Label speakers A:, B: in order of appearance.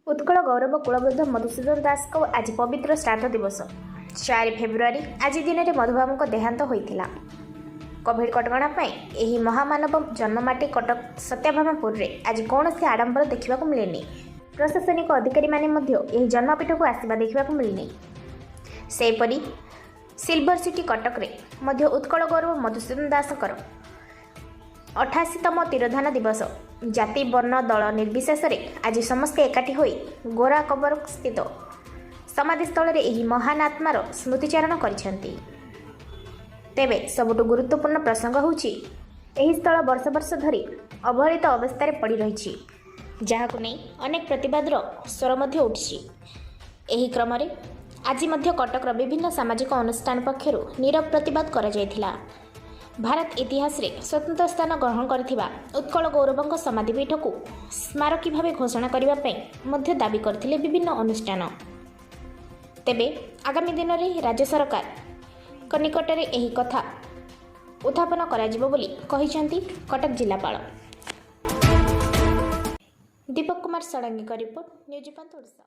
A: उत्कल गौरव कुलबुद्ध मधुसूदन दास को आज पवित्र श्राद्ध दिवस 4 फेब्रुआरी आज दिन में मधुबाबू को देहांत होता। कोविड कटकणा यह महामानव जन्ममाटी कटक सत्याभामापुर में आज कौन से आडंबर देखा मिलेनि। प्रशासनिक अधिकारी माने जन्मपीठ को आसवा देखा मिलनी। सेपरी सिल्वर सिटी कटक रे उत्कल गौरव मधुसूदन दासकर 88तम तिरोधान दिवस जाति वर्ण दल निर्विशेष आज समस्ते एकाठी होई गोरा कबर स्थित समाधिस्थल में महान आत्मार स्मृतिचारण करिसेंती। तेबे सबुठु गुरुत्वपूर्ण प्रसंग होउछि एही स्थल वर्ष वर्ष धरी अवहेलित अवस्था पड़ी रही, जहाकु नै अनेक प्रतिवादर स्वर मध्य उठिछि। एही क्रम रे आज मध्य कटकर विभिन्न सामाजिक अनुष्ठान पक्षरु नीरव प्रतिवाद करा जायथिला। भारत इतिहास रे स्वतंत्र स्थान ग्रहण करथिबा उत्कल गौरवଙ୍କ समाधिपीठ को स्मारकी भाव घोषणा करबा पई मध्य दाबी करथिले विभिन्न अनुष्ठान। तेबे आगामी दिन में राज्य सरकार निकट में यही कथा उत्थापन कराजिबो बोली कहिसेंती कटक जिलापाल। दीपक कुमार षडंगी का रिपोर्ट, न्यूज 5 ओडिशा।